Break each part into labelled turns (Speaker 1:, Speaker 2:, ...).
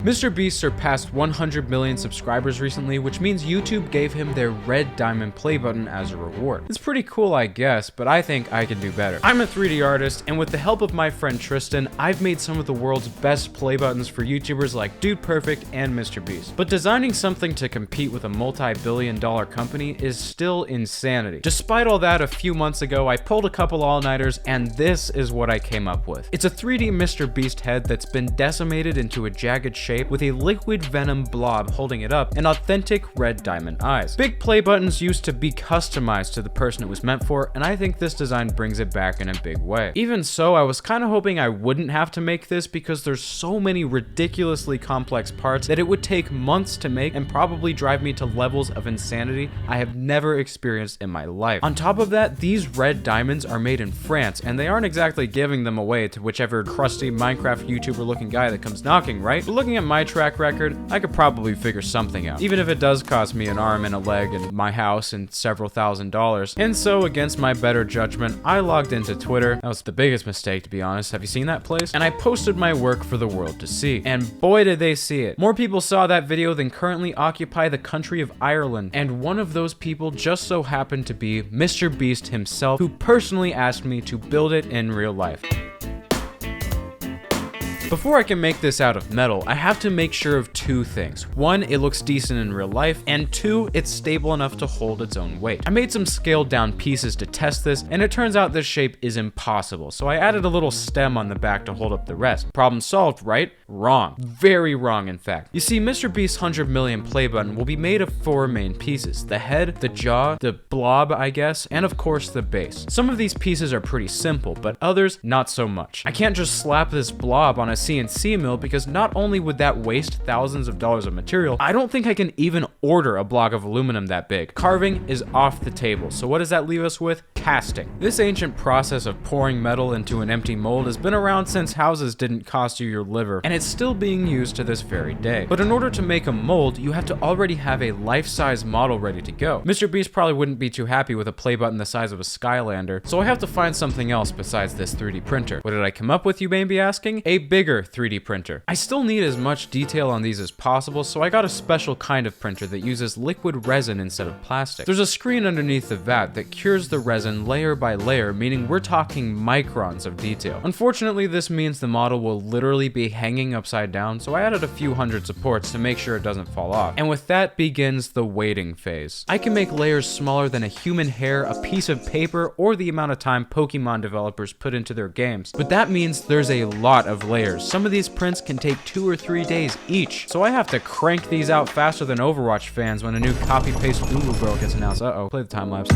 Speaker 1: MrBeast surpassed 100 million subscribers recently, which means YouTube gave him their red diamond play button as a reward. It's pretty cool, I guess, but I think I can do better. I'm a 3D artist, and with the help of my friend Tristan, I've made some of the world's best play buttons for YouTubers like Dude Perfect and MrBeast. But designing something to compete with a multi-billion-dollar company is still insanity. Despite all that, a few months ago, I pulled a couple all-nighters, and this is what I came up with. It's a 3D MrBeast head that's been decimated into a jagged shape with a liquid venom blob holding it up and authentic red diamond eyes. Big play buttons used to be customized to the person it was meant for, and I think this design brings it back in a big way. Even so, I was kind of hoping I wouldn't have to make this because there's so many ridiculously complex parts that it would take months to make and probably drive me to levels of insanity I have never experienced in my life. On top of that, these red diamonds are made in France, and they aren't exactly giving them away to whichever crusty Minecraft YouTuber looking guy that comes knocking, right? But looking at my track record, I could probably figure something out, even if it does cost me an arm and a leg and my house and several $1,000s. And so, against my better judgment, I logged into Twitter. That was the biggest mistake, to be honest. Have you seen that place? And I posted my work for the world to see. And boy did they see it. More people saw that video than currently occupy the country of Ireland. And one of those people just so happened to be MrBeast himself, who personally asked me to build it in real life. Before I can make this out of metal, I have to make sure of two things. One, it looks decent in real life, and two, it's stable enough to hold its own weight. I made some scaled down pieces to test this, and it turns out this shape is impossible, so I added a little stem on the back to hold up the rest. Problem solved, right? Wrong. Very wrong, in fact. You see, MrBeast's 100 million play button will be made of four main pieces: the head, the jaw, the blob, I guess, and of course the base. Some of these pieces are pretty simple, but others not so much. I can't just slap this blob on a CNC mill because not only would that waste thousands of dollars of material, I don't think I can even order a block of aluminum that big. Carving is off the table, so what does that leave us with? Casting. This ancient process of pouring metal into an empty mold has been around since houses didn't cost you your liver, and it's still being used to this very day. But in order to make a mold, you have to already have a life-size model ready to go. MrBeast probably wouldn't be too happy with a play button the size of a Skylander, so I have to find something else besides this 3D printer. What did I come up with, you may be asking? A bigger 3D printer. I still need as much detail on these as possible, so I got a special kind of printer that uses liquid resin instead of plastic. There's a screen underneath the vat that cures the resin layer by layer, meaning we're talking microns of detail. Unfortunately, this means the model will literally be hanging upside down, so I added a few hundred supports to make sure it doesn't fall off. And with that begins the waiting phase. I can make layers smaller than a human hair, a piece of paper, or the amount of time Pokemon developers put into their games. But that means there's a lot of layers. Some of these prints can take 2 or 3 days each, so I have to crank these out faster than Overwatch fans when a new copy-paste Lulu girl gets announced. Uh-oh, play the time lapse.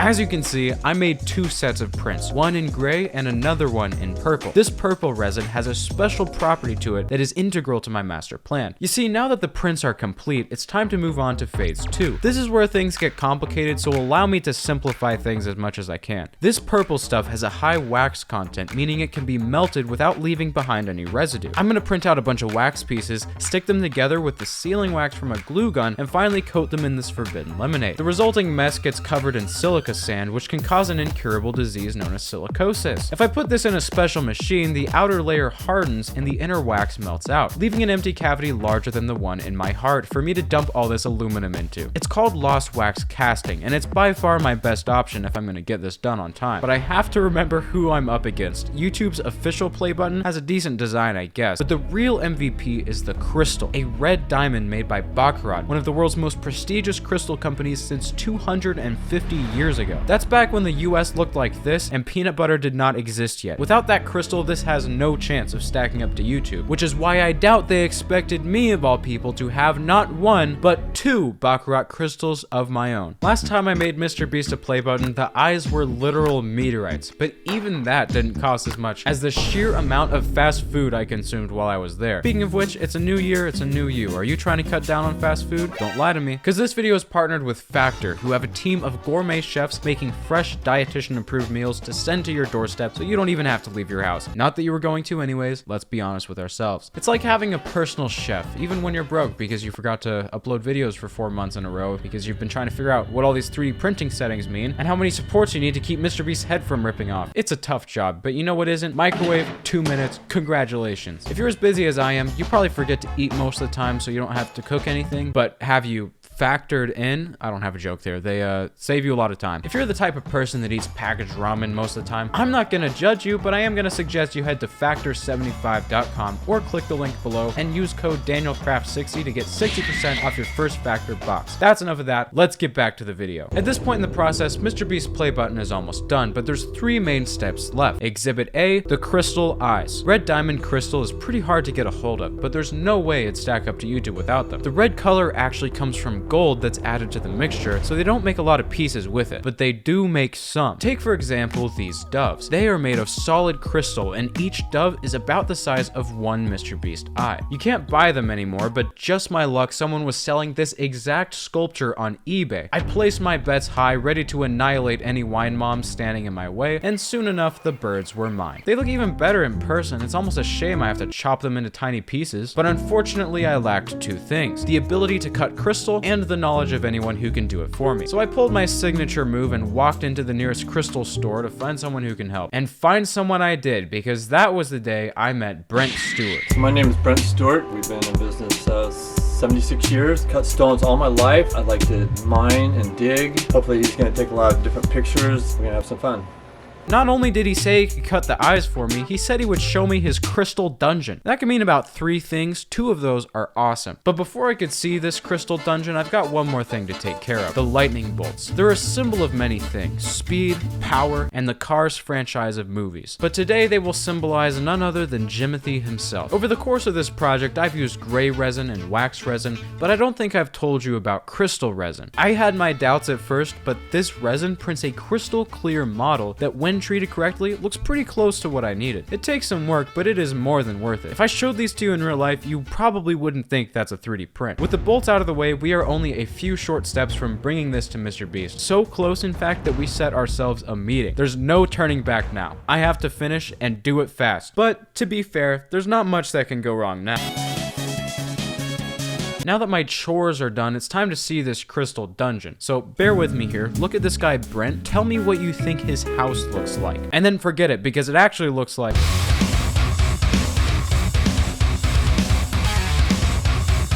Speaker 1: As you can see, I made 2 sets of prints, one in gray and another one in purple. This purple resin has a special property to it that is integral to my master plan. You see, now that the prints are complete, it's time to move on to phase 2. This is where things get complicated, so allow me to simplify things as much as I can. This purple stuff has a high wax content, meaning it can be melted without leaving behind any residue. I'm gonna print out a bunch of wax pieces, stick them together with the sealing wax from a glue gun, and finally coat them in this forbidden lemonade. The resulting mess gets covered in silica sand, which can cause an incurable disease known as silicosis. If I put this in a special machine, the outer layer hardens and the inner wax melts out, leaving an empty cavity larger than the one in my heart for me to dump all this aluminum into. It's called lost wax casting, and it's by far my best option if I'm gonna get this done on time. But I have to remember who I'm up against. YouTube's official play button has a decent design, I guess, but the real MVP is the Crystal, a red diamond made by Baccarat, one of the world's most prestigious crystal companies since 250 years ago. That's back when the US looked like this and peanut butter did not exist yet. Without that crystal, this has no chance of stacking up to YouTube, which is why I doubt they expected me, of all people, to have not 1, but 2 Baccarat crystals of my own. Last time I made MrBeast a play button, the eyes were literal meteorites, but even that didn't cost as much as the sheer amount of fast food I consumed while I was there. Speaking of which, it's a new year, it's a new you. Are you trying to cut down on fast food? Don't lie to me. Because this video is partnered with Factor, who have a team of gourmet chefs chefs making fresh dietitian approved meals to send to your doorstep so you don't even have to leave your house. Not that you were going to anyways, let's be honest with ourselves. It's like having a personal chef, even when you're broke because you forgot to upload videos for 4 months in a row because you've been trying to figure out what all these 3D printing settings mean and how many supports you need to keep MrBeast's head from ripping off. It's a tough job, but you know what isn't? Microwave, 2 minutes, congratulations. If you're as busy as I am, you probably forget to eat most of the time so you don't have to cook anything, but have you factored in? I don't have a joke there. They save you a lot of time. If you're the type of person that eats packaged ramen most of the time, I'm not gonna judge you, but I am gonna suggest you head to factor75.com or click the link below and use code DanielKrafft60 to get 60% off your first Factor box. That's enough of that. Let's get back to the video. At this point in the process, MrBeast's play button is almost done, but there's 3 main steps left. Exhibit A, the crystal eyes. Red diamond crystal is pretty hard to get a hold of, but there's no way it'd stack up to YouTube without them. The red color actually comes from gold that's added to the mixture, so they don't make a lot of pieces with it, but they do make some. Take for example these doves. They are made of solid crystal and each dove is about the size of one MrBeast eye. You can't buy them anymore, but just my luck, someone was selling this exact sculpture on eBay. I placed my bets high, ready to annihilate any wine moms standing in my way, and soon enough the birds were mine. They look even better in person. It's almost a shame I have to chop them into tiny pieces, but unfortunately I lacked 2 things: the ability to cut crystal and the knowledge of anyone who can do it for me. So I pulled my signature move and walked into the nearest crystal store to find someone who can help. And find someone I did, because that was the day I met Brent Stewart.
Speaker 2: My name is Brent Stewart. We've been in business 76 years. Cut stones all my life. I like to mine and dig. Hopefully he's going to take a lot of different pictures. We're going to have some fun.
Speaker 1: Not only did he say he could cut the eyes for me, he said he would show me his crystal dungeon. That could mean about 3 things. 2 of those are awesome. But before I could see this crystal dungeon, I've got one more thing to take care of. The lightning bolts. They're a symbol of many things: speed, power, and the Cars franchise of movies. But today they will symbolize none other than Jimothy himself. Over the course of this project, I've used gray resin and wax resin, but I don't think I've told you about crystal resin. I had my doubts at first, but this resin prints a crystal clear model that when treated correctly, looks pretty close to what I needed. It takes some work, but it is more than worth it. If I showed these to you in real life, you probably wouldn't think that's a 3D print. With the bolts out of the way, we are only a few short steps from bringing this to MrBeast. So close, in fact, that we set ourselves a meeting. There's no turning back now. I have to finish and do it fast. But to be fair, there's not much that can go wrong now. Now that my chores are done, it's time to see this crystal dungeon. So bear with me here. Look at this guy Brent. Tell me what you think his house looks like. And then forget it, because it actually looks like...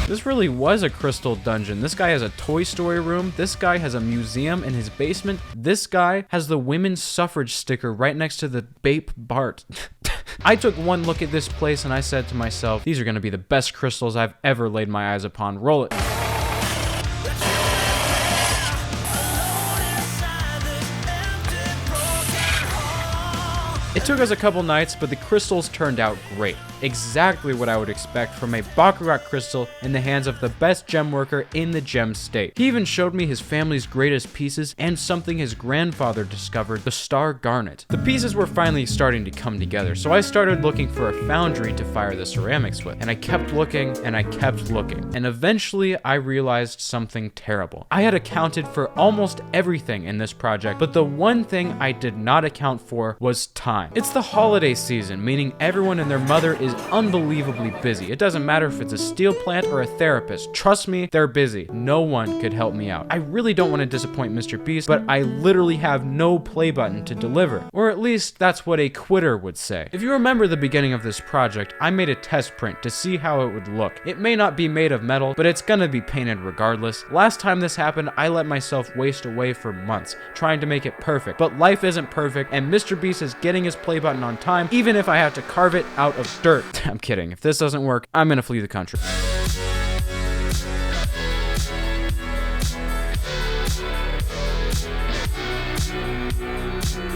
Speaker 1: This really was a crystal dungeon. This guy has a Toy Story room. This guy has a museum in his basement. This guy has the women's suffrage sticker right next to the Bape Bart. I took one look at this place and I said to myself, these are going to be the best crystals I've ever laid my eyes upon. Roll it. It took us a couple nights, but the crystals turned out great. Exactly what I would expect from a Baccarat crystal in the hands of the best gem worker in the gem state. He even showed me his family's greatest pieces and something his grandfather discovered, the star garnet. The pieces were finally starting to come together, so I started looking for a foundry to fire the ceramics with. And I kept looking, and I kept looking. And eventually, I realized something terrible. I had accounted for almost everything in this project, but the one thing I did not account for was time. It's the holiday season, meaning everyone and their mother is unbelievably busy. It doesn't matter if it's a steel plant or a therapist. Trust me, they're busy. No one could help me out. I really don't want to disappoint MrBeast, but I literally have no play button to deliver. Or at least that's what a quitter would say. If you remember the beginning of this project, I made a test print to see how it would look. It may not be made of metal, but it's gonna be painted regardless. Last time this happened, I let myself waste away for months trying to make it perfect, but life isn't perfect, and MrBeast is getting his play button on time, even if I have to carve it out of dirt. I'm kidding. If this doesn't work, I'm gonna flee the country.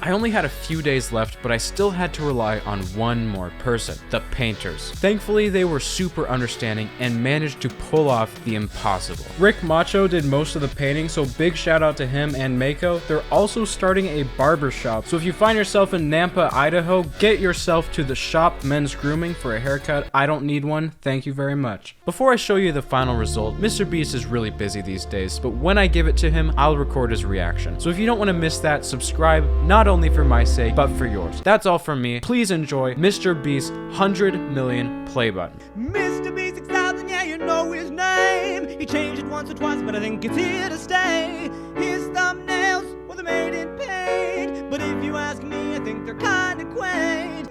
Speaker 1: I only had a few days left, but I still had to rely on one more person, the painters. Thankfully, they were super understanding and managed to pull off the impossible. Rick Macho did most of the painting, so big shout out to him and Mako. They're also starting a barber shop, so if you find yourself in Nampa, Idaho, get yourself to the Shop Men's Grooming for a haircut. I don't need one, thank you very much. Before I show you the final result, MrBeast is really busy these days, but when I give it to him, I'll record his reaction. So if you don't want to miss that, subscribe, not only for my sake, but for yours. That's all from me. Please enjoy MrBeast's 100 million play button.
Speaker 3: MrBeast 6000, yeah, you know his name. He changed it once or twice, but I think it's here to stay. His thumbnails, well, they're made in paint, but if you ask me, I think they're kinda quaint.